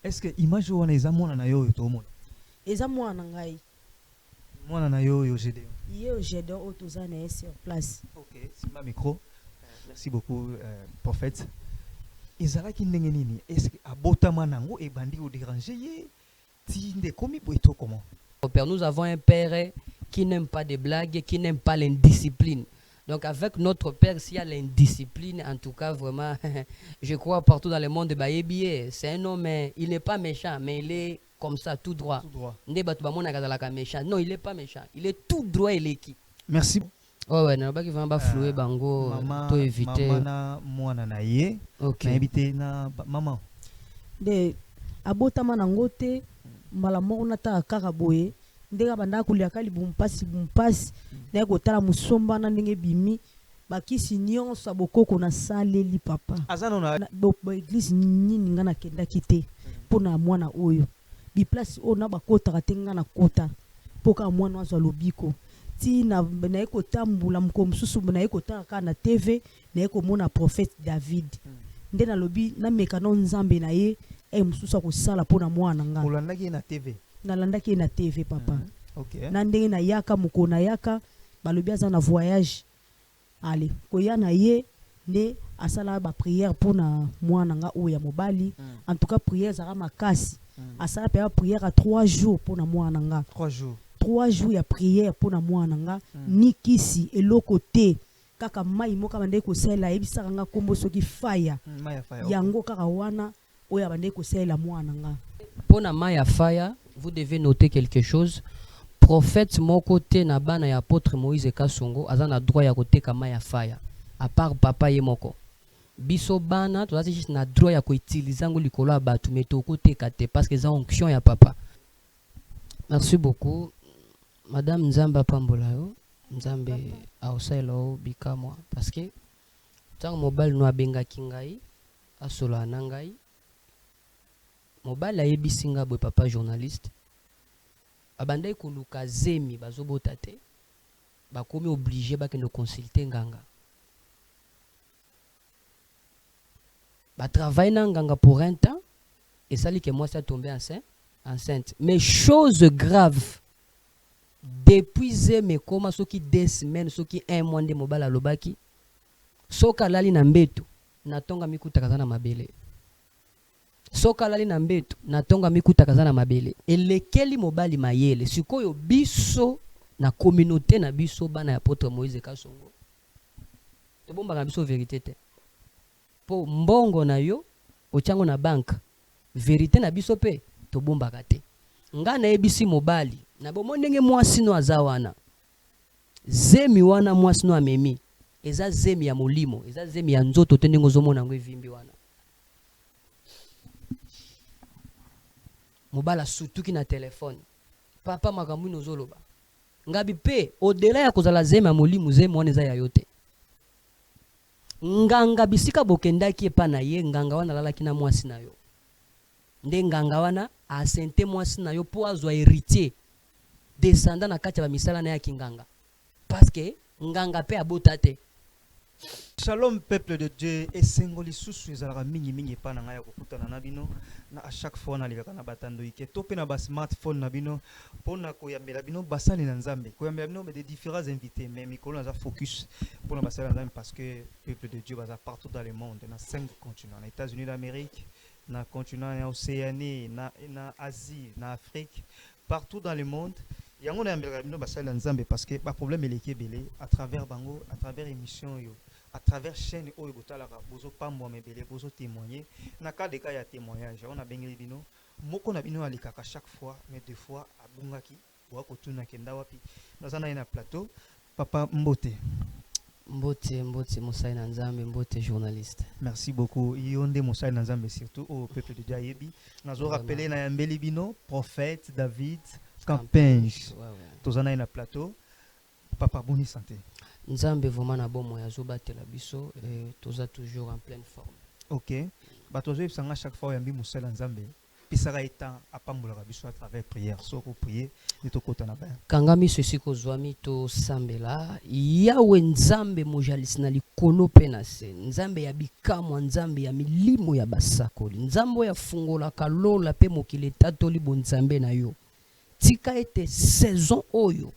Est-ce que image wana eza mwana na yo to mona? Eza mwana ngai. Mwana na yo yo Gédéon. Yo Gédéon otozana sur place. OK, simba micro. Merci beaucoup prophète. Ezalaki ndenge nini? Est-ce que abotama nango e bandi o déranger ye? Ti nde komi boito comment? Père, nous avons un père qui n'aime pas des blagues, qui n'aime pas l'indiscipline. Donc avec notre père, s'il y a l'indiscipline, en tout cas vraiment, je crois partout dans le monde de Bayebié, c'est un homme, il n'est pas méchant, mais il est comme ça, tout droit. Non, il n'est pas méchant, il est tout droit et l'équipe. Merci. Ouais, non, pas qu'il va flouer bango, to éviter. Maman mwana na ye. OK. Na éviter na maman. De abotama nangote mbala moko nata kaka boye ndenge banda kulia kali bumpasi ndenge kotala musomba na ndenge bimi bakisi nyonso bokoko na saleli papa Azana na bo église nini nga na kenda kite pona mwana oyo bi place o na bakota tenga na kota poka mwana wazo lobiko ti na ekotambula mkomsusu na ekotaka na TV na ekomona prophète David nde na lobi na mekano nzambe na ye mususu ko sala pona mwana nga olandaki na TV nalandaki na TV papa OK na ndenge na yaka mukona yaka balobi aza na voyage ale koya na ye nde asala ba prière pona mwana nga oya mobali en tout cas prière zaka makasi asala pe prière à 3 jours pona mwana nga 3 jours ya prière pona mwana nga nikisi eloko te kaka mai moka bande ko sala ebisaka nga kombo soki faya yango kaka wana oya bande ko sala mwana nga pona maya faya. Vous devez noter quelque chose. Prophète mon côté na bana ya apôtre Moïse Kasongo azana droit ya côté kama ya faya à part papa ye moko biso bana to azisi na droit ya ko utiliser ngo likolo abatu meto côté kate parce que za onction ya papa. Merci beaucoup madame Nzamba Pambola yo Nzambe aoselo bika moi parce que tant mobile no abenga kingai asola nangai mobile ayebisinga boy papa journaliste abandai koluka zemi bazobota te bakomi obligé bakende consulter nganga travaille na nganga pour un temps et ça li que moi ça tombé enceinte mais chose grave depuis zemi koma soki 2 semaines soki 1 mois de mobile alobaki soka lali na mbeto natonga mikuta kazana mabele soka lali na mbeto natonga mikuta kazana mabele elekeli mobali mayele sikoyo biso na communauté na biso bana ya apôtre Moïse Kasongo to bomba na biso vérité te po mbongo na yo ochango na bank vérité na biso pe to bomba kate nga na ebisi mobali na bomo ndenge mwasi no azawana zemi wana mwasi no amemi eza zemi ya molimo eza zemi ya nzoto te ndenge ozomona ngo evimbi wana mobala sutuki na telefone papa makambu nozoloba ngabi pe odela ya kozala zemi ya molimo zemi wana eza ya yote nganga bisika bokendaki epa na ye nganga wana lalaki na mwasi na yo nde nganga wana asente mwasi na yo po azwa héritier descendant na kati ya bamisala na ya kinganga parce que nganga pe abota te. Shalom peuple de Dieu et sengoli susu ezalaka mingi pa na ngai ya kokutana na bino na à chaque fois na likaka na batando ike to pe na ba smartphone na bino pona koyambela bino basali na nzambe koyambela bino mais des différents invités mais mikolo na za focus pona basali na nzambe parce que peuple de Dieu baza partout dans le monde na 5 continents na États-Unis d'Amérique na continent ya Océanie na Asie na Afrique partout dans le monde yango na yambela bino basali na nzambe parce que ba problème eleki belé à travers bango à travers émission yo à travers chaîne oyo botalaka bozo pambo mebele bozo témoigner na cas de cas ya témoignage on a bengeli bino moko na bino alikaka chaque fois mais des fois abungaki wa kotuna kenda wapi nazana na plateau papa Mbote Mosai na Nzambe Mbote journaliste. Merci beaucoup yonde Mosai na Nzambe surtout au peuple de Diayebi nazo rappeler na yambeli bino prophète David Campenge tozana na plateau papa boni santé. Nzambe vraiment na bon moya zo batela biso et toza toujours en pleine forme. OK. Ba tozo yebsanga chaque fois yambi musala Nzambe. pisaka étant apambolaka biso à travers prière soko prier ni tokota na ba kangami ceci kozwami to sambela yawe nzambe mojalisi na likolo pe na se nzambe ya bikamwa nzambe ya milimo ya basakoli nzambe ya fungolaka lola pe mokili etatoli bonzambe na yo tika ete saison oyo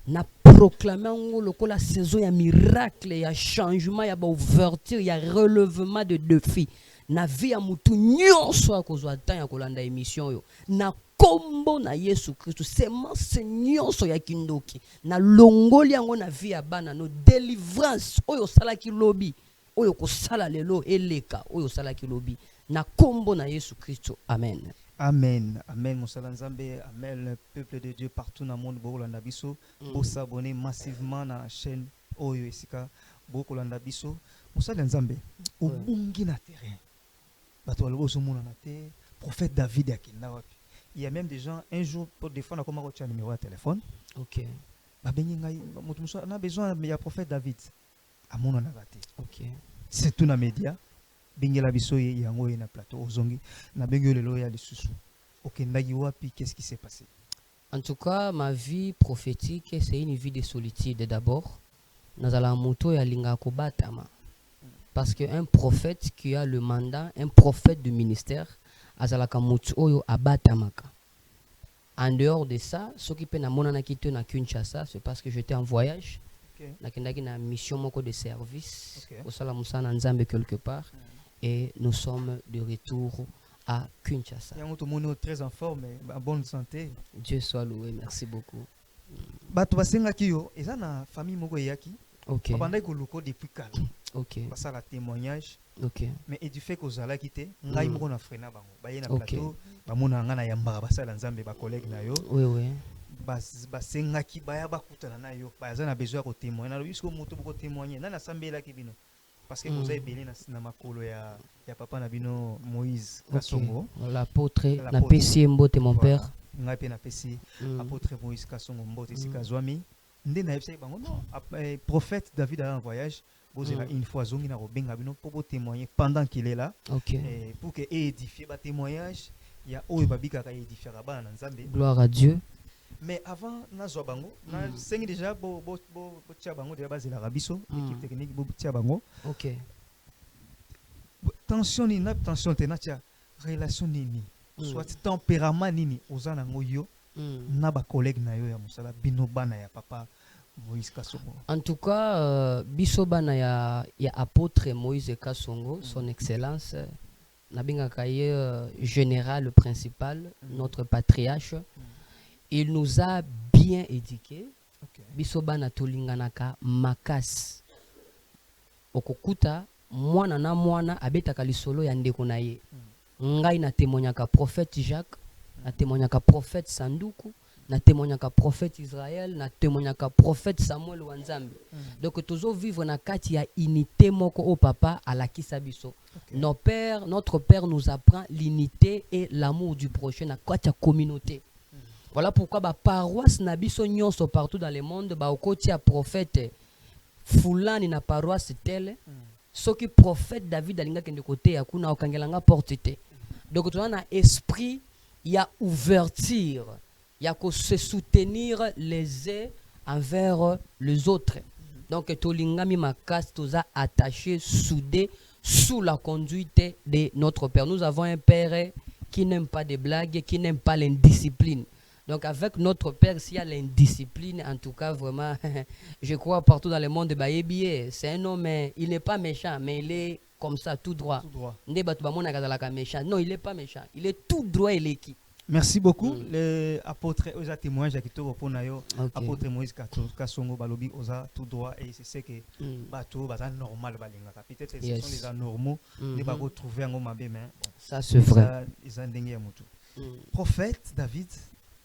na proclamer ngo lokola saison ya miracle ya changement ya ba ouverture ya relèvement de défis na vie ya mutu nyonso akozwa temps ya kolanda émission yo na kombo na Yesu Kristo semence nyonso ya kindoki na longoli yango na vie ya bana no délivrance oyo salaki lobi oyo kosala lelo eleka oyo salaki lobi na kombo na Yesu Kristo amen. Amen. Amen. Moussala Nzambe, amen. Le peuple de Dieu partout dans le monde, Bokolanda Biso, pour s'abonner massivement dans la chaîne Oyo Esika, Bokolanda Biso. Moussala Nzambe, au bungi na terrain. Bato albo so mona na terre, prophète David akinda wapi. Il y a même des gens un jour pour défendre comment on tient numéro de téléphone. OK. Ba bengi ngai, on a besoin il y a prophète David. A mona na raté. OK. C'est tout na média. Bengela biso yango na plateau ozongi na bengelo lelo ya lisusu okendaki wapi qu'est-ce qui s'est passé? En tout cas ma vie prophétique c'est une vie de solitude d'abord nazala moto ya linga ko batama parce que un prophète qui a le mandat un prophète du ministère azalaka moto oyo abatamaka en dehors de ça ce qui peut na monana kito na Kinshasa c'est parce que j'étais en voyage nakendaki na mission moko de service au sala musana nzambe quelque part et nous sommes de retour à Kinshasa. Il y a tout le monde très en forme, en bonne santé. Dieu soit loué, merci beaucoup. Bato basengaki yo, eza na famille moko yaki. OK. Babanda ko loko depuis kala. OK. Basa la témoignage. OK. Mais et du fait que zala kité, ngai moko na frena bango. Ba ye na plateau, ba mona ngana yamba basa la nzambe ba collègue na yo. Oui oui. Basengaki baya bakutana na yo. Ba za na besoin ko témoigner. Na biso moto ko témoigner. Na sambela ki bino. Parce que vous avez béni na makolo ya papa na bino Moïse Kasongo. L'apôtre na pesi mbote mon père. Ngai pe na pesi apôtre Moïse Kasongo mbote sikazwami. Nde na yebisa bango non prophète David a un voyage bozela une fois zongi na robenga bino pour témoigner pendant qu'il est là. OK. Et pour que édifier ba témoignage ya oyo babika ka édifier bana na Nzambe. Gloire à Dieu. Mais avant nazo bango na sengi déjà bo tia bango déjà bazela rabiso équipe technique bo tia bango. OK. Tension ni na tension te na tia relation nini soit tempérament nini ozana ngoyo na ba collègue na yo ya musala bino bana ya papa Moïse Kasongo. En tout cas biso bana ya apôtre Moïse Kasongo son excellence nabinga kaye général principal notre patriarche. Il nous a bien éduqués. Biso bana tolinganaka makas. Okokuta mwana na mwana abetaka lisolo ya ndeko na ye. Ngai na témoignaka prophète Jacques, na témoignaka prophète Sanduku, na témoignaka prophète Israël, na témoignaka prophète Samuel Wanzambe. Donc tozo vivre na kati ya unité moko au papa à la kisabiso. Notre père nous apprend l'unité et l'amour du prochain na kati ya communauté. Voilà pourquoi ba paroisse na biso nyonso partout dans le monde ba okoti ya prophète fulani na paroisse telle ce qui prophète David alinga kende côté ya kuna okangelanga porte te. Donc tu as un esprit il y a ouverture, il y a que se soutenir les uns envers les autres. Donc tolinga mi makas toza attaché soudé sous la conduite de notre père. Nous avons un père qui n'aime pas des blagues, qui n'aime pas l'indiscipline. Donc avec notre père, s'il y a l'indiscipline, en tout cas vraiment, je crois partout dans le monde, c'est un homme, il n'est pas méchant, mais il est comme ça, tout droit. Méchant. Non, il n'est pas méchant, il est tout droit et l'équipe. Merci beaucoup. L'apôtre Oza témoignage à Kitoro Ponayo, apôtre Moïse Kasongo Balobi Oza tout droit et c'est que bateau baza normal balinga. Peut-être que ce sont les anormaux, les bateaux trouvés en Gomabé, mais ça c'est vrai. Ils ont dengue à Moutou. Prophète David.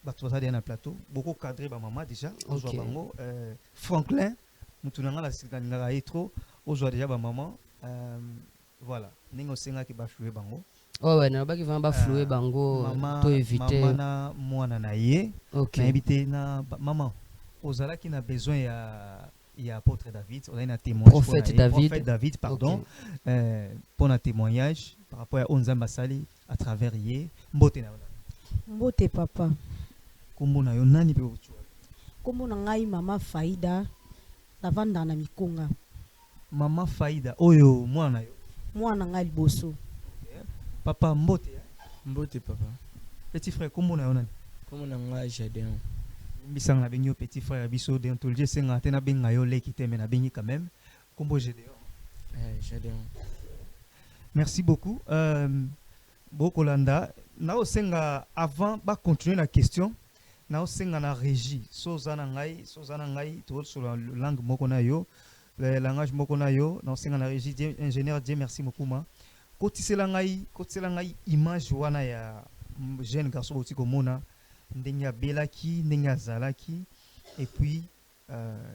Bato bazali na plateau beaucoup cadré ba maman déjà ozwa bango Franklin mutunanga la sikanga etro ozwa déjà ba maman voilà ningo senga ki ba flouer bango ouais na ba ki va ba flouer bango to éviter maman na mwana na ye na éviter na maman ozala ki na besoin ya apôtre David on a un témoignage prophète David pardon pour un témoignage par rapport à Onzamba Sali à travers Yé. Mbote na ona. Mbote papa. Kombo na yo nani pe otua? Kombo na ngai mama Faida navanda na Mikonga. Mama Faida oyo mwana yo. Mwana ngai liboso. Papa Mbote. Mbote papa. Petit frère kombo na yo nani? Kombo na ngai Jadéon. Bisang na benyo petit frère biso déontologie senga tena benga yo leki te mais na bengi quand même. Kombo Gédéon. Jadéon. Merci beaucoup. Bokolanda, na osenga avant ba continuer la question, na osenga na régie, sozana ngai to sur la langue moko na yo, le langage moko na yo, na osenga na régie ingénieur Dieu merci mokuma. Kotisela ngai image wana ya jeune garçon boti komona ndenge belaki, ndenge zalaki et puis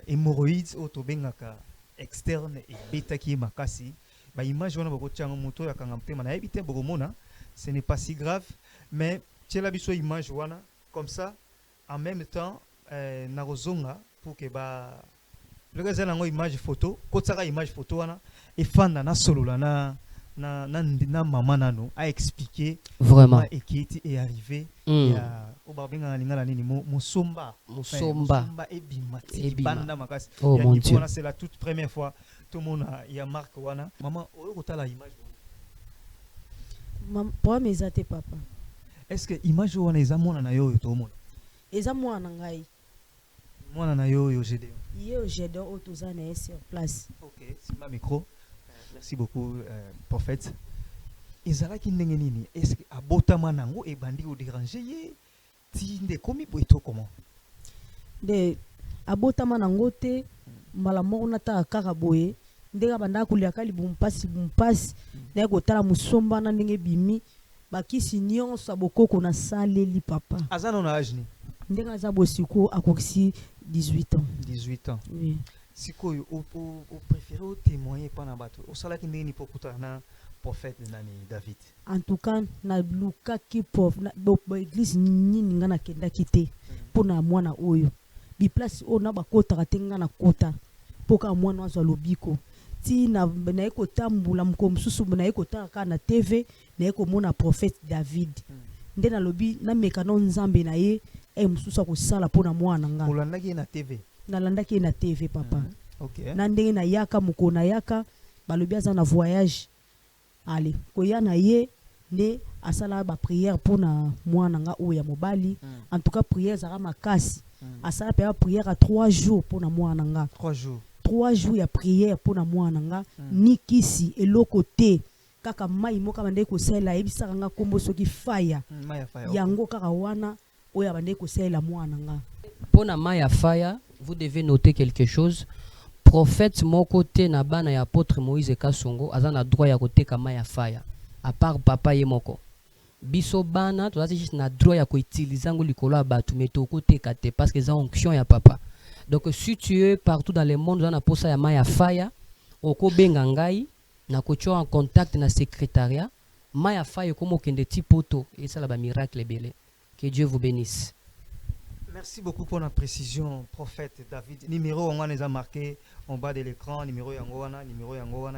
hémorroïdes autobengaka externe et bêta qui est makasi. Bah image wana bako tianga moto ya kanga mpema na ebite bokomona, ce n'est pas si grave mais tiela biso image wana comme ça en même temps na rozonga pour que ba le gars nango image photo kotsaka image photo wana et fanda na solola na maman nano a expliqué Vraiment. et qui est arrivé Mm. ya obabenga lingala nini musomba et bimati banda makasi. Oh mon Dieu. C'est la toute première fois tout le monde il y a marque wana maman oyo la image. Pour mes até papa. Est-ce que image wana eza mona na yo to mona? Eza mwana ngai. Mwana na yo Gédéon. Yo Gédéon otozana sur place. OK, c'est ma micro. Merci beaucoup prophète. Ezalaki ndenge nini? Est-ce que abotama nango e bandi o déranger ye? Ti nde komi boito comment? De abotama nango te mbala moko nata kaka boye ndenge banda kulia kali bumpasi na kotala musomba na ndenge bimi bakisi nyonso abokoko na saleli papa. Azana na âge ni? Ndenge aza bosiko akokisi 18 ans. 18 ans. Oui. Sikoyo o préféré o témoigner pendant bato. O salaki ndenge ni pokuta na prophète nani David. En tout cas na lukaki prof na église nini nga na kenda kité pona mwana oyo. Bi place o na bakota katenga na kota. Poka mwana wazo lobiko. Ti na eko tambula mkomsusu na eko taka na TV na eko mona prophète David. Nde na lobi na mekano nzambe na ye mususu ko sala pona mwana nga. Olandaki na TV. Na landaki na TV papa. OK. Na ndenge na yaka mukona yaka balobi aza na voyage. Allez, koya na ye nde asala ba prière pona mwana nga oya mobali. En tout cas prière zara makasi. Asala pa prière à 3 jours pona mwana nga. 3 jours. 3 jours ya prière pona mwana nga nikisi eloko te kaka mai moka bande ko sela ebisaka nga kombo soki fire. Yango kaka wana oya bande ko sela mwana nga. Pona maya fire, vous devez noter quelque chose. Prophète mon côté na bana ya apôtre Moïse Kasongo azana droit ya côté kama ya fire. À part papa ye moko. Biso bana to juste na droit ya ko utiliser ngo likolo batu meto côté kate parce que ça onction ya papa. Donc si tu es partout dans le monde on a posa ya maya fire oko benga ngai na kocho en contact na secrétariat maya fire comme kende ti poto et ça la ba miracle belé. Que Dieu vous bénisse. Merci beaucoup pour la précision, prophète David. Numéro on a marqué en bas de l'écran, numéro yangoana,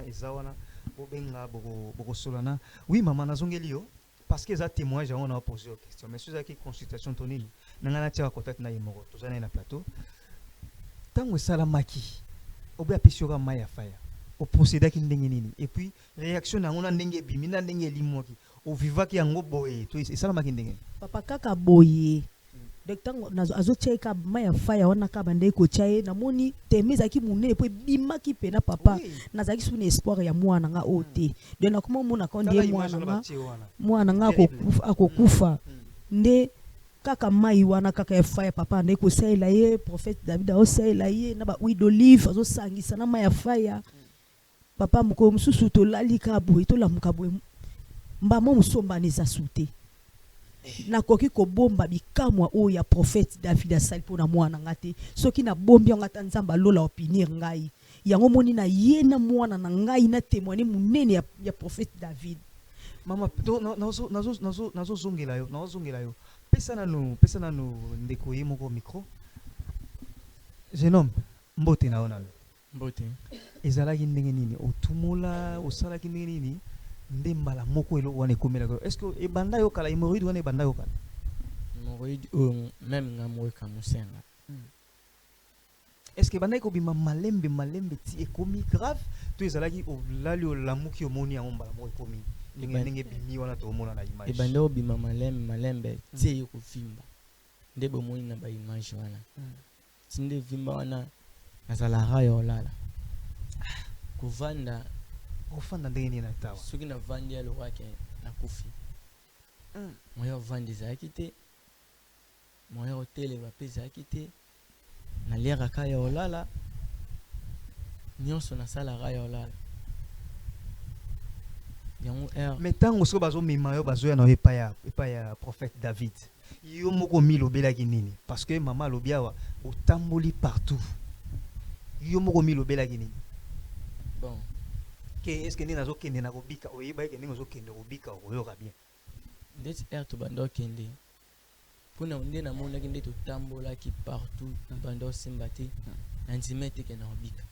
ezawana, bobenga boko solana. Oui, maman nazongelio parce que ça témoignage on a posé aux questions. Mais sur qui consultation tonini, nangana tia contact na yemoro, tozana na plateau. Tango sala maki, obe apesioka maya fire. Au procédé qui ndenge nini et puis réaction na ngona ndenge bimina ndenge limoki. Au vivaki yango boye, to sala maki ndenge. Papa kaka boye. Docteur azo cheka maya fire wana ka bande ko chaye na moni temeza ki munene po bimaki pena papa nazaki suna espoir ya mwana nga ote de na kuma mona ko ndie mwana nga akokufa nde kaka mai wana kaka ya fire papa nde ko sela ye prophète David o sela ye na ba huile d'olive azo sangisa na maya fire papa mko msusu to lalika boye to lamuka boye mba mo musomba neza sute na koki ko bomba bikamwa o ya prophète David asali pona mwana ngate soki na bombi ngata nzamba lola opinir ngai yango moni na ye na mwana na ngai na témoigner munene ya prophète David. Mama nazo zongela yo pesa na no ndeko ye moko micro jeune homme mbote na ona Mbote. ezalaki ndenge nini otumola osalaki ndenge nini nde mbala moko elo wana ekomela ko est-ce que ebanda yo kala hémorroïde wana ebanda yo kala hémorroïde même nga moka musenga est-ce que ebanda ekobima malembe ti ekomi grave to ezalaki olali olamuki omoni yango mbala moko ekomi ndenge bimi wana tomona na image ebanda obima malembe tie ekofimba nde bomoni na ba image wana tinde vimba wana nazalaka ya olala kovanda ndenge nini na tawa soki navandi alobaki nakufi moya ovanda ezalaki te moya otelema mpe ezalaki te naliakaka ya olala nyonso nasalaka ya olala yango mais ntango soki bazomema yo bazoya na yo epai ya prophète David yo moko milobelaki nini parce que mama alobi awa otamboli partout yo moko milobelaki nini bon ke est-ce que ndenge nazokende na kobika oyeba eke ndenge ozokende kobika okoyoka bien ndeti tobanda okende mpona nde namonaki nde totambolaki partout banda osimba te na ndima eteke na kobika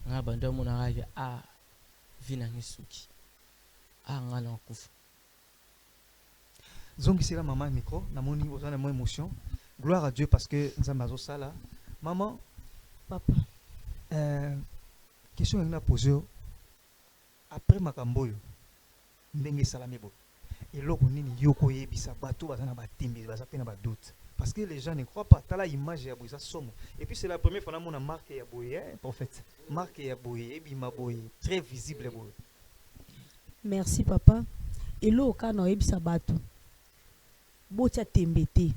nga banda omonaka vi nange suki nga na okufa zongisela mama micro namoni oza na mwa émotion gloire à Dieu parce que nzambe azosala maman papa question yangi na pose yo après makambo oyo ndenge esalami boye eloko nini yo koyebisa bato baza na batembe baza mpe na badoute parce que les gens ne croient pas tala image ya boye eza somo et puis c'est la première fois namona marque ya boye prophète marque ya boye ebima boye très visible boye merci papa eloko kaka na oyebisa bato botia tembe te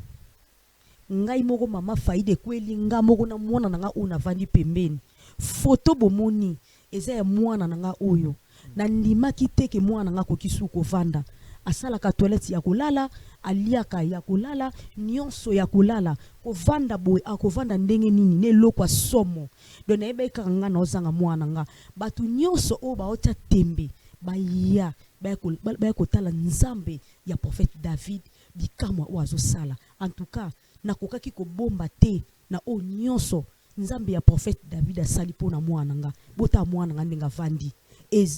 ngai moko mama faide ekweli nga moko na mwana na nga oyo navandi pembeni foto bomoni eza ya mwana na nga oyo na ndimaki teke mwana nga akoki su kovanda asalaka toilette ya kolala aliaka ya kolala nyonso ya kolala kovanda boye akovanda ndenge nini ne eloko somo donc nayebaki kaka nga naozanga mwana nga bato nyonso oyo baotya tembe baya baya kotala nzambe ya prophète David bikamwa oyo azosala en tout cas nakokaki kobomba te na oyo nyonso nzambe ya prophète David asali mpona mwana nga bota mwana nga ndenge avandi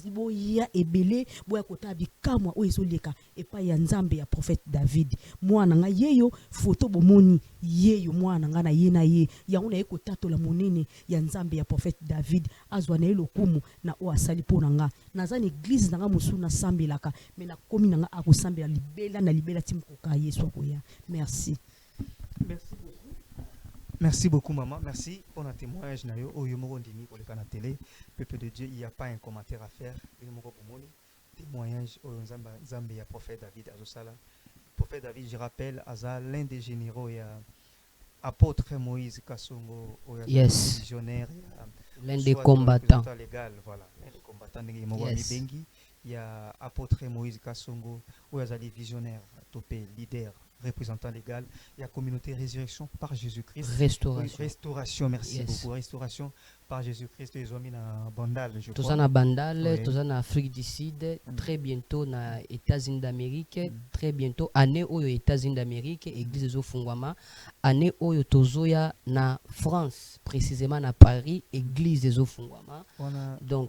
boya ebele boya kotala bikamwa oyo ezoleka epai ya nzambe ya prophète David mwana nga yeyo foto bomoni yeyo mwana nga na ye na ye yango na ye kotatola monene ya nzambe ya prophète David azwa na ye lokumu na oyo asali mpona nga naza na église na nga mosusu nasambelaka me nakomi na nga akosambela libela na libela ti mokoka yesu akoya merci. Merci beaucoup maman, merci pour un témoignage na yo oyo moko ndimi koleka na télé peuple de Dieu, il y a pas un commentaire à faire bino moko bomoni témoignage oyo nzambe ya prophète David azosala prophète David je rappelle aza l'un des généraux ya apôtre Moïse Kasongo oyo Yes. visionnaire L'un des combattants. légal voilà l'un des combattants ndenge moko mibengi ya apôtre Moïse Kasongo oyo azali visionnaire topé leader représentant légal, il y a communauté résurrection par Jésus-Christ. Restauration. Restauration, merci Yes. beaucoup. Restauration par Jésus-Christ. Ils ont mis dans Bandal, je Tout crois. ça na Bandal, Oui. tout ça na Afrique du Sud, très bientôt na États-Unis d'Amérique, très bientôt année oyo États-Unis d'Amérique, église zo fungwama, année oyo tozoya na France, précisément na Paris, église zo fungwama. Donc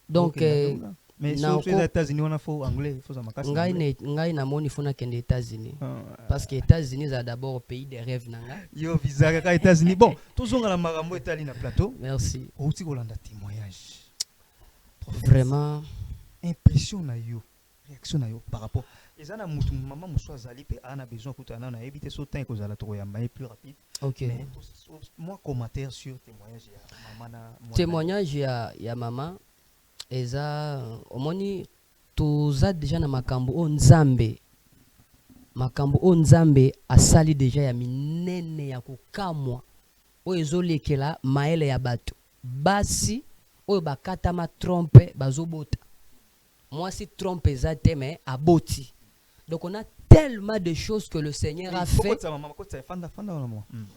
donc mais na aux États-Unis on a faux anglais, il faut ça makasi. ngai na moni fona kende États-Unis parce que États-Unis c'est d'abord pays des rêves nanga. Yo visa ka États-Unis. Bon, tozonga na makambo etali na plateau. Merci. Outi kolanda témoignage. Vraiment Impression na yo, réaction na yo par rapport ezana mutu maman muso azali pe ana besoin kutana na ebité so temps kozala to ya mai plus rapide. OK. Mais moi commentaire sur témoignage ya maman na Témoignage ya maman eza omoni toza déjà na makambo o nzambe asali déjà ya minene ya kokamwa oyo ezolekela maele ya bato basi oyo bakatama trompe bazobota mwasi trompe eza te mais aboti. Donc on a tellement de choses que le Seigneur a fait.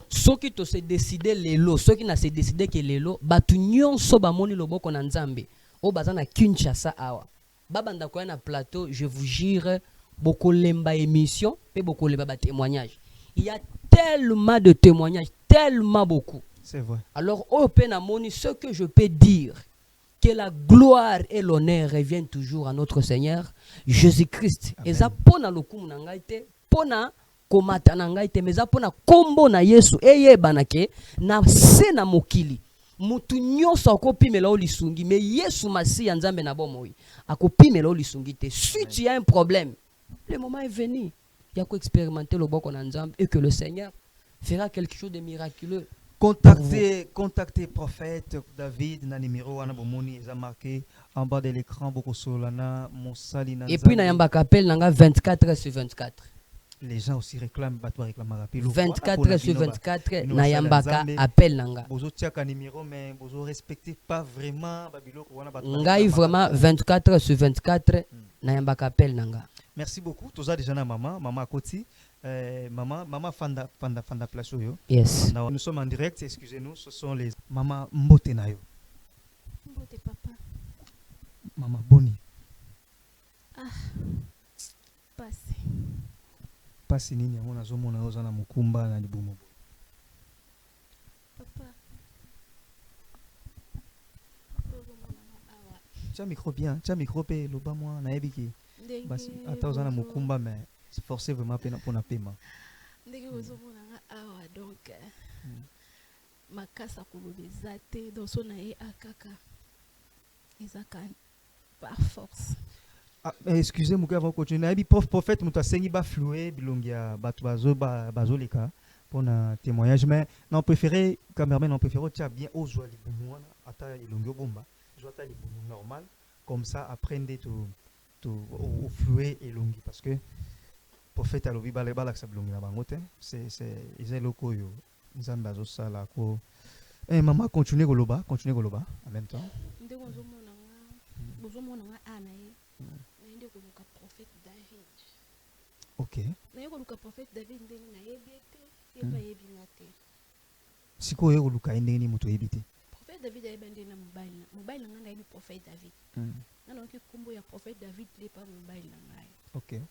Soki to se décider lelo, soki na se décider que lelo batu nyonso bamoni loboko na nzambe o bazana Kinshasa awa babanda ko na plateau, je vous jure beaucoup lemba émission pe beaucoup lemba ba témoignage. Il y a tellement de témoignages, tellement beaucoup. C'est vrai. Alors au pe na moni ce que je peux dire que la gloire et l'honneur reviennent toujours à notre Seigneur Jésus-Christ. Amen. Et ça pona lokumu na ngai te, pona komata na ngai te, mais ça pona kombo na Yesu eyebana ke na se na mokili. Mutu nyonso akopimela o lisungi, mais Yesu Masiya Nzambe na bomoi akopimela o lisungi te. Si tu as un problème, le moment est venu. Il y a qu'à expérimenter le boko na Nzambe et que le Seigneur fera quelque chose de miraculeux. Contactez prophète David na numéro wana bomoni eza marqué en bas de l'écran boko solana mosali na Et puis na yamba kapel nanga 24 sur 24. Les gens aussi réclament batwa réclament rappel 24 sur 24 na yamba appel nanga. Bozo tiaka numéro mais bozo respectez pas vraiment babiloko wana batwa. Ngai vraiment 24 sur 24 na yamba kapel nanga. Merci beaucoup. Toza déjà na maman Akoti. Maman Fanda place yo. Yes. Nous sommes en direct, excusez-nous, ce sont les maman Mbote nayo. Mbote papa. Maman Boni. Ah. Passe. Passe nini yango nazomona oza na mukumba na libumu. Papa. Tiens micro pe loba moi na yebiki. Basi ata oza na mukumba mais c'est forcé vraiment pour na paiement. Ndenge ozomona nga awa donc makasa kolobeza te donc so na ye akaka ezaka par force. Ah, excusez-moi avant de continuer. Nayebi prophète mutu asengi ba flouer bilongi ya bato bazoleka pour un témoignage mais non préféré cameraman on préféré tia bien ozwa libumu wana ata ilongi obomba ozwa ata libumu normal comme ça apprendre au flouer elongi parce que prophète alobi balak sa bilongi na bango te c'est ils loko yo nzambe azosala ko maman continue koloba en même temps Ndenge ozomona nga ana ye naende koluka prophète David. OK Naye koluka prophète David ndenge nayebi ete yeba yebi nga te. sikoyo koluka ndenge ni moto yebi te. Prophète David ayeba ndenge na mobile na nga nayebi prophète David. Nga naoki kombo ya prophète David lepa mobile na ngai. OK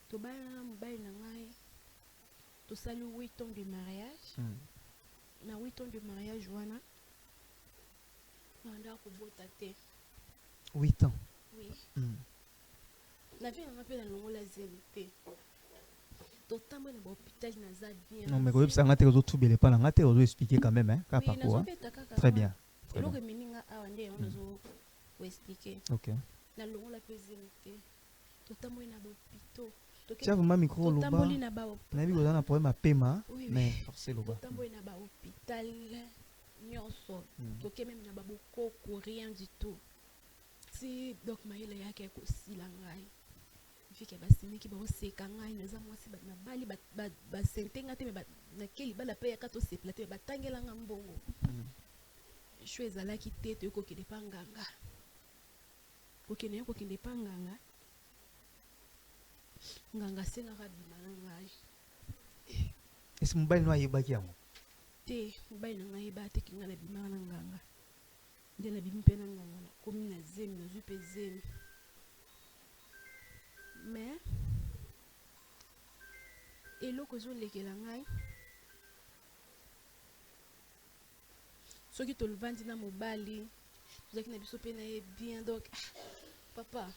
Tobana mobile na ngai tosali 8 ans de mariage. Na 8 ans de mariage wana nanda kobota te. 8 ans. Oui. Na vie nanga pe na longola zelo te. Totambo na hôpital naza bien. Non mais ko yebisa ngate ozo tubele pa ngate ozo expliquer quand même hein ka Oui, parcours. très bien. Eloko meninga awa nde on ozo expliquer. OK. Na longola pe zelo te. Totambo na hôpital. Tiens vraiment micro loba. Totamboli na ba Na bi kozana problème à paiement oui, mais forcé loba. Totamboli na ba hôpital nyonso. Toke même na ba boko rien du tout. Si donc mayele yake ko silangai. Fike basimiki ba oseka ngai naza mwasi ba bali ba sentenga te me ba na keli bala pe ya kato sepla te ba tangela nga mbongo. Sho ezalaki te to ko kende panganga. Kokene ko kende panganga. Nganga senga rabima ngai. Est-ce que mobile no ayebaki yango? Te mobile na ngai ba te kinga na bima na nganga. Nde na bimi pe na nganga na komi na zemi na zupe zemi. Mais eloko ezolekela ngai soki toluvandi na mobali tozalaki na biso mpe na ye bien donc papa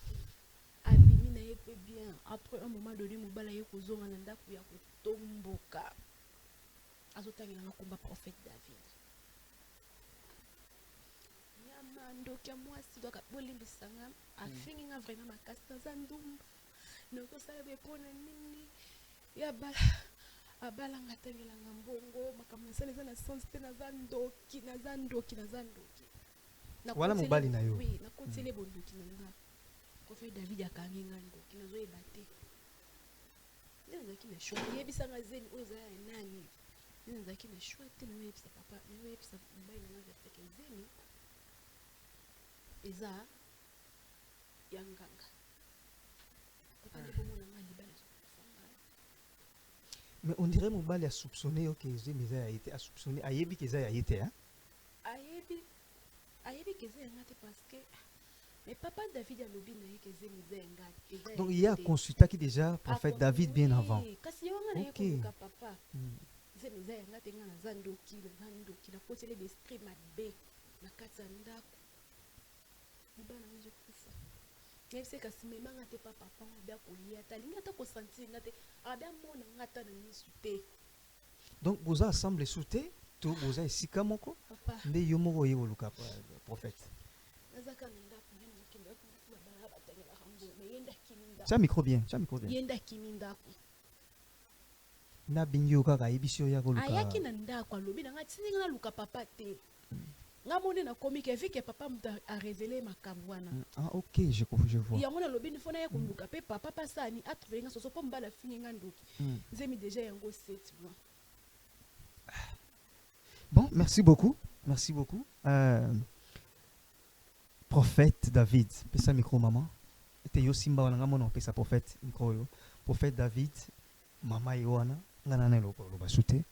abimi na ye mpe bien après un moment donné mobali aye kozonga na ndako ya kotomboka azotangela nga komba prophète David nyama ndoki ya mwasi donc bolimbisanga afingi nga vraiment makasi naza ndumba nakosala bepona nini ya abalanga tangelanga mbongo makambo nasala eza na sens te naza ndoki Wala mobali na yo. oui nakotiele bondoki na nga prophète David akangi nga ndoki nazoyeba te nde nazalaki na shwa yebisanga zeni oyo ezala ya nani nde nazalaki na shwa te nayoyebisa papa nayoyebisa mobali na nga verteke zeni eza ya nganga papa nde komona nga libala mais on dirait mobali a soupçonné que zemi eza ya été a soupçonné ayebi que eza ya été hein ayebi que eza ya nga te parce que mais papa David alobi na ye que zemi eza ya nga donc il y a consulté déjà prophète David bien avant. kasi ye wanga na ye OK. koluka papa zemi eza ya nga te nga naza ndoki nakoteli besprit mabe na kati ya ndako libala nanga ezokufa nayebisi kasi memanga te pa papa ngo abia kolia te alingi ata kosentir nga te abia mona nga ata na misu te. Donc boza assemble sute to boza esika moko Papa nde yo moko oye koluka prophète. nazaka na ndako ye mokende babala batangelaka mbuma ye ndakimi ndako Tia micro bien, tia micro bien. ye ndakimi ndako Na bingi yo kaka ayebisi yo ya koluka. ayaki na ndako alobi na nga tindi nga naluka papa te nga moni nakomi ke vike papa moto arevele makambo wana Ah ok, je vois. yango nalobi nifo naya koluka mpe papa pasani atrouve nga soso mpo mbala afingi nga ndoki nzemi deja yango 7 mois. Bon, merci beaucoup. Merci beaucoup. Prophète David, pesa micro maman. Te yo simba wana ngamona pesa prophète micro yo. Prophète David, mama yoana ngana na loko lo basute.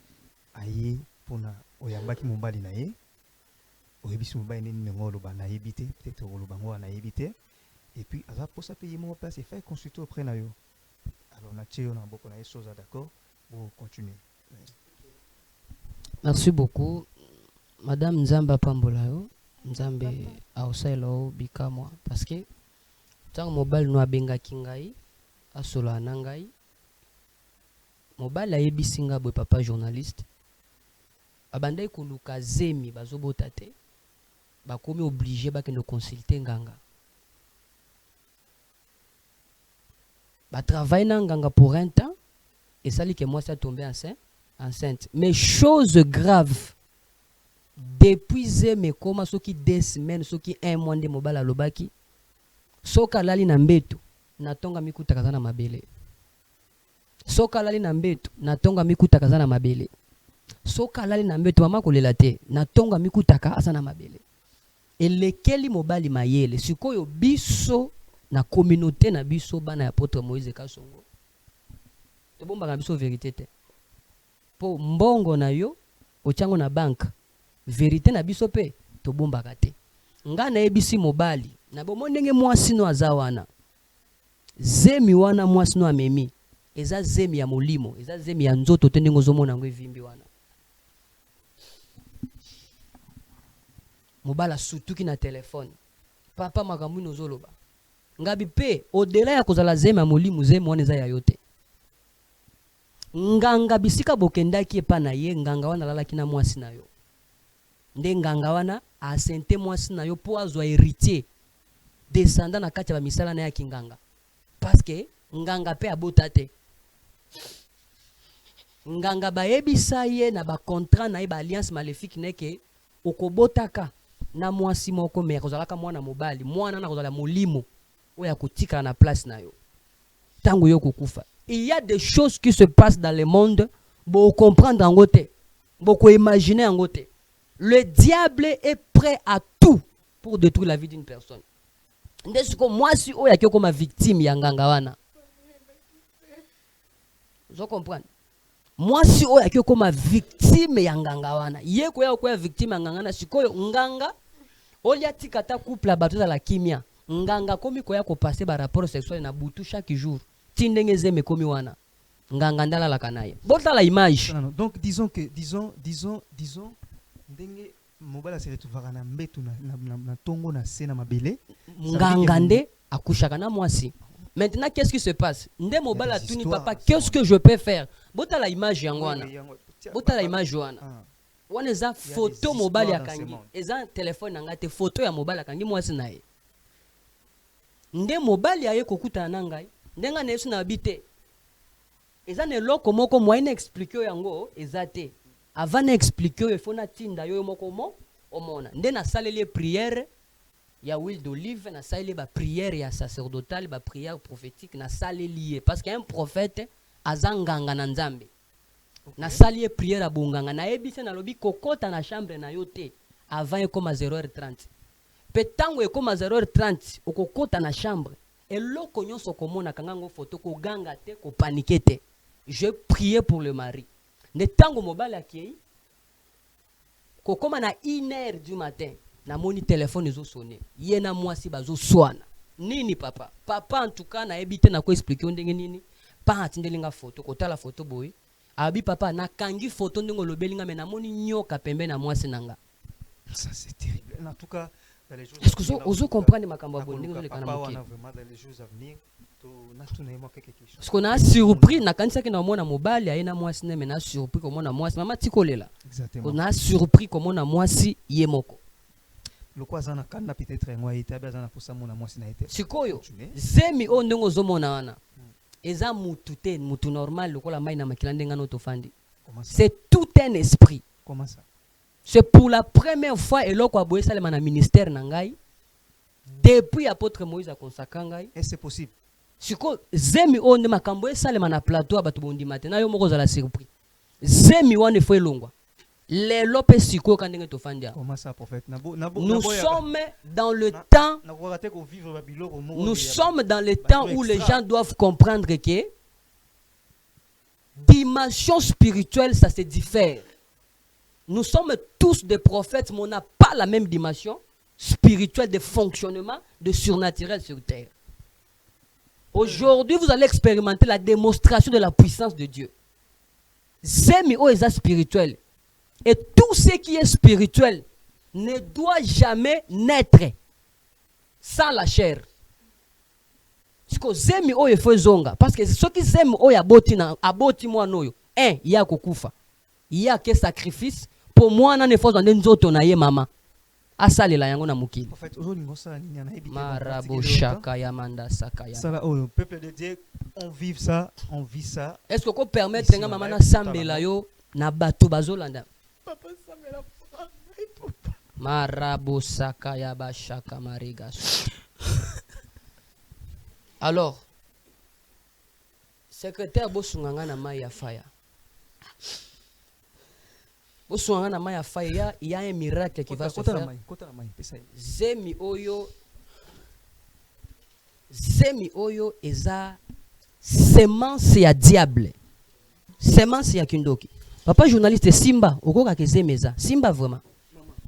Aye pona oyambaki mombali na ye. Oyebisi mobali nini ngolo ba na yebite, peut-être lo bango na yebite. Et puis aza posa payer mon place et faire consulter auprès na yo. Alors na tio na boko na yesoza d'accord. Vous continuez. Merci beaucoup. Madame Nzamba Pambolayo, Nzambe Aosailo Bikamwa. Parce que tant mobile no abenga kingai, asolo anangai. Mobile a yebisinga boy papa journaliste. Abandai kuluka zemi bazobota te. Bakomi obligé bakende consulter nganga. Ba travaille na nganga pour un temps et ça dit que moi ça tombé enceinte. Mais chose grave, depuis mes coma, ce qui 2 semaines, ce qui 1 mois de mobile à lobaki, soka lali na mbeto, natonga mikuta kazana mabele. Soka lali na mbeto, natonga mikuta kazana mabele. Soka lali na mbeto, mama kolela te, natonga mikuta kazana mabele. Et lekeli mobile mayele, sikoyo biso na communauté na biso bana ya apôtre Moïse Kasongo. To bomba na biso vérité te. Po mbongo na yo ochango na bank vérité na biso pe to bomba kate nga na ebisi mobali na bomo ndenge mwasi no azawana zemi wana mwasi no amemi eza zemi ya molimo eza zemi ya nzoto te ndenge ozomona ngo evimbi wana mobala sutuki na telefone papa makambu nozoloba ngabi pe odela ya kozala zemi ya molimo zemi wana eza ya yote nganga bisika bokendaki epa na ye nganga wana lalaki na mwasi na yo nde nganga wana asente mwasi na yo po azwa héritier descendant na kati ya bamisala na ya kinganga parce que nganga pe abota te nganga bayebisa ye na bacontrat na ye baalliance maléfique neke okobotaka na mwasi moko me kozalaka mwana mobali mwana na kozala molimo oyo akotikala na place na yo tango yo kokufa. Il y a des choses qui se passent dans le monde, pour comprendre en côté, pour imaginer en côté. Le diable est prêt à tout pour détruire la vie d'une personne. Moi, si on y comme victime, yangangawana. Vous comprenez? Moi, si on y comme victime, yangangawana. Yé quoi victime yangangawana, si quoi nganga, on y a tikata couple à bateau dans la kimia. Nganga comme quoi ko passer par rapport sexuel na butu chaque jour. Tindengeze mekomi wana nganga ndala la kanaye bota la image. Donc disons ndenge mobala se retrouvera na mbetu na tongo na sena mabele nganga nde akushaka na mwasi. Maintenant qu'est-ce qui se passe nde mobala tuni papa qu'est-ce que je peux faire bota la image yango wana bota la image wana wana eza photo mobali akangi eza telefone na ngate photo ya mobali akangi mwasi na ye nde mobali aye kokutana na ngai ndenga na yesu na bite eza ne loko moko moyenne expliquer yango ezate avant na expliquer il faut na tinda yo moko mo omona nde na saleli prière ya huile d'olive na saleli ba prière ya sacerdotale ba prière prophétique na saleli parce qu'un prophète azanganga na nzambe na sali prière ya bonganga na ebise na lobi kokota na chambre na yo te avant ekoma 0h30 petango ekoma 0h30 okokota na chambre eloko nyonso komona kangango photo ko ganga te ko paniquer te. Je priais pour le mari. Ne tango mobile akei ko koma na 1h du matin na moni téléphone ezo sonner. Ye na mwasi bazo swana. Nini papa? Papa en tout cas na ebite na ko expliquer ndenge nini. Pa atindelinga photo ko tala photo boy. Abi papa na kangi photo ndenge lobelinga me na moni nyoka pembe na mwasi nanga. Ça c'est terrible. En tout cas Dans les jours est-ce que à venir, vous na- comprenez makambo na abonde koluka ndenge papa ozoleka na wana mokili vraiment dans les jours à venir natuna ye mwa quelque chose parce qu'on a surpris nakanisaki na omona mobali aye na mwasi ne mais na surpris komona mwasi mama tikolela exactement on a surpris komona mwasi ye moko loko aza na kanda peut-être yango ayete abe aza na posa mona mwasi na ye te sikoyo Continue. zemi oyo ndenge ozomona wana eza mutu te mutu normal lokola mai na makila ndenge ano tofandi Comment ça c'est tout un esprit comment ça c'est pour la première fois eloko aboye esalema na ministère na ngai depuis apôtre moïse akonsaka ngai est-ce c'est possible sikoyo zemi oyo nde makambo esalema na plateau ya bato bondima te na yo moko ozala surpris zemi wana efo elongwa lelo mpe sikoyo ka ndenge tofandi awa comment ça prophète nous sommes dans le temps nakoka te kovivre babiloko moko nous boye ya sommes dans le bah, temps bah, où les extra. gens doivent comprendre que dimension spirituelle ça se diffère. Nous sommes tous des prophètes mais on n'a pas la même dimension spirituelle de fonctionnement de surnaturel sur terre. Aujourd'hui vous allez expérimenter la démonstration de la puissance de Dieu. Zemi o eza spirituel. Et tout ce qui est spirituel ne doit jamais naître sans la chair. Siko zemi oyo efo ezonga parce que soki zemi oyo aboti mwana oyo ya kokufa ya ke sacrifice pour mwana ne fozwa nde nzoto na ye mama asalela yango na mokili prophète ozolinga osala nini anayebi te marabo shaka ya manda saka ya sala oyo peuple de Dieu on vit ça est-ce que ko permettre nga mama na sambela yo na bato bazolanda papa sambela marabo saka ya bashaka marigas. Alors, secrétaire bosunganga na mai ya faya. Bosunganga na mai ya faya, il y a un miracle qui va se faire. Zemi oyo eza semence ya diable. Semence ya kindoki. Papa journaliste Simba, okoka ke zemeza. Simba vraiment.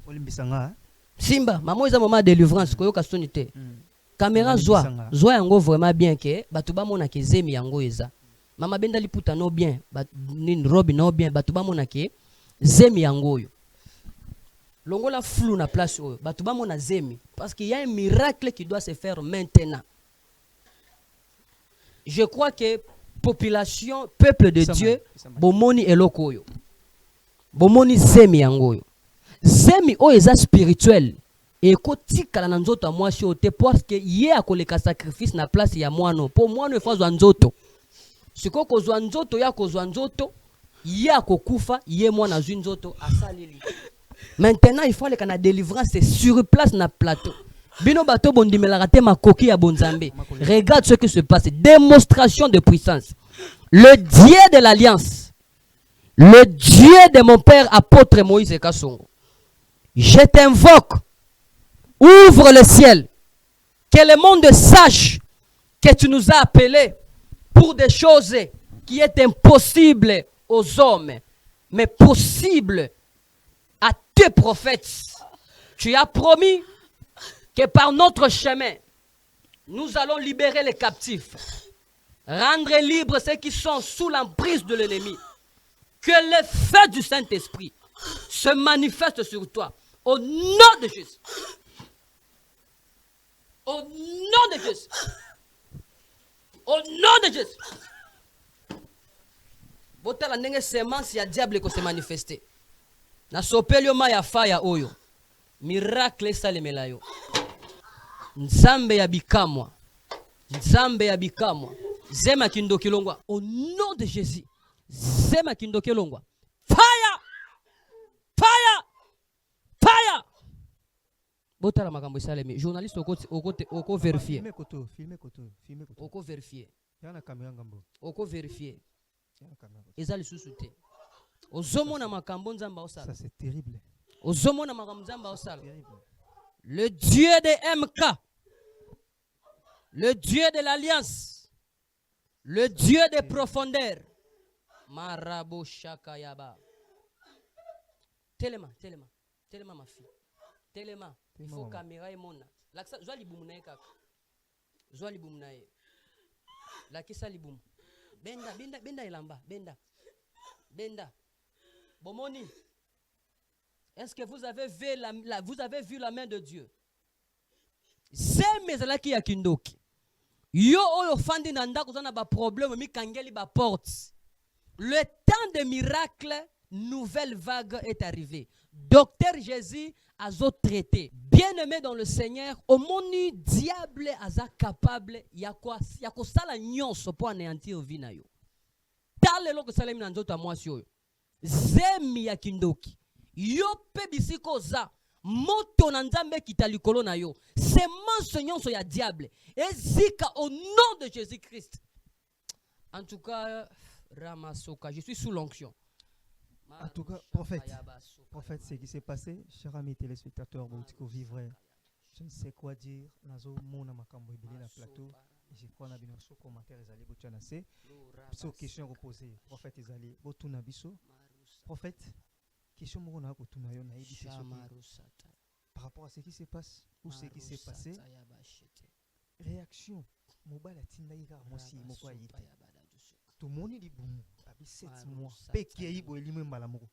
Olimbisanga. Simba, maman eza moment de délivrance koyoka sonité. Caméra zoa yango vraiment bien que bato bamona ke zemi yango eza mama benda liputa no bien nin robe no bien bato bamona ke zemi yango yo longola flou na place oyo bato bamona zemi parce qu'il y a un miracle qui doit se faire maintenant. Je crois que population peuple de Dieu bomoni eloko yo bomoni zemi yango yo zemi o eza spirituel et kotikala na nzoto ya mwasi oyo te parce que ye akoleka sacrifice na place ya mwano po mwano efazwa nzoto sikoyo kozwa nzoto ya kozwa nzoto ye akokufa ye mwana azwi nzoto asaleli maintenant il faut aleka na délivrance sur place na plateau bino bato bondimelaka te makoki ya bonzambe regarde ce qui se passe démonstration de puissance le Dieu de l'alliance le Dieu de mon père apôtre Moïse Kasongo je t'invoque. Ouvre le ciel. Que le monde sache que tu nous as appelés pour des choses qui est impossibles aux hommes, mais possibles à tes prophètes. Tu as promis que par notre chemin, nous allons libérer les captifs, rendre libres ceux qui sont sous l'emprise de l'ennemi. Que le feu du Saint-Esprit se manifeste sur toi. Au nom de Jésus. Au nom de Jésus. Au nom de Jésus. Botala ndenge semence ya diable ko se manifester. Na sopelio ma ya faya oyo. Miracle salemela yo. Nzambe ya bikamwa. Nzambe ya bikamwa. Zema kindoki longwa. Au nom de Jésus. Zema kindoki longwa. Fire! Fire! Fire! Botala makambo esalemi journaliste oko vérifier filmer koto oko vérifier yana caméra ngambo oko vérifier yana caméra eza lisusu te ozomona makambo nzamba osala ça c'est terrible ozomona makambo nzamba osala le Dieu de MK le Dieu de l'alliance le Dieu des profondeurs marabo shaka yaba telema ma fille telema il faut caméra et mona lakisa zwa libumu na ye kaka zwa libumu na ye lakisa libumu benda elamba benda bomoni est-ce que vous avez vu la main de Dieu zemi ezalaki ya kindoki. Yo oyo fandi na ndako oza na baproblème mikangeli baporte. Le temps de miracle, nouvelle vague est arrivée. Docteur Jésus a traité. Bien-aimé dans le Seigneur, au moni diable aza capable ya kosala nyonso po anéantir vie na yo. Talelo ko salemi na nzoto mwasi oyo. Zemi ya kindoki. Yo pe bisiko za moto na nzambe kita likolo na yo. Semence nyonso ya diable. Ezika au nom de Jésus-Christ. En tout cas, Ramasoka, je suis sous l'onction. En tout cas, prophète, ce qui s'est passé, chers amis téléspectateurs, je ne sais quoi dire. Nazo mona makambo ebele na plateau. Je crois na bino so commentaire ezali botya na se. So question reposée, prophète ezali botuna biso. Prophète, question moko na kotuna yo na yebi par rapport à ce qui se passe ou ce qui s'est passé. Réaction mobile atinda ika mosi moko ayite. Tout le monde dit boum, abi 7 mois. Peki yibo elimwe mbala moko.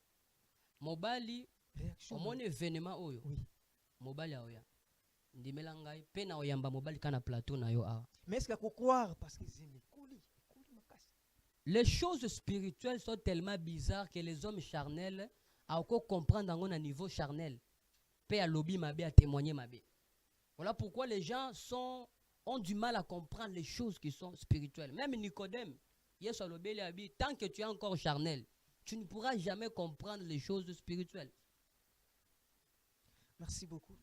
Mobali réaction. Au mon événement oyo. Oui. Mobali aoya. Ndimela ngai pe na oyamba mobali kana plateau na yo a. Mais est-ce qu'il faut croire parce que zemi kuli makasi. Les choses spirituelles sont tellement bizarres que les hommes charnels a encore comprendre dans un niveau charnel. Pe a lobby mabe a témoigner mabe. Voilà pourquoi les gens ont du mal à comprendre les choses qui sont spirituelles. Même Nicodème, yes, tant que tu es encore charnel, tu ne pourras jamais comprendre les choses spirituelles. Merci beaucoup.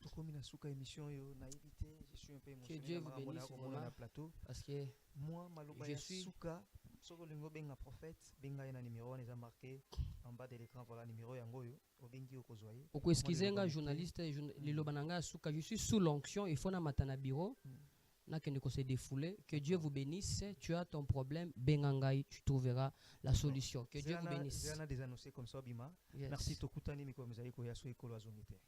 Émission, je suis un peu émotionné. Que Dieu vous bénisse vraiment. Plateau. Parce que moi, je suis Souka, sur le benga prophète, benga na numéro on les a marqué en bas de l'écran, voilà numéro yangoyo, obengi okozwaye. Oko excusez-nga journaliste, lilobananga Souka, je suis sous l'onction, il faut na matana bureau. Na kende ko se défouler. Que Dieu vous bénisse. Tu as ton problème, bengangai, tu trouveras la solution. Que Dieu vous bénisse. Des annoncés comme ça, Bima. Yes. Merci Tokutani Miko Mzaiko Yaso Ekolo Azumite.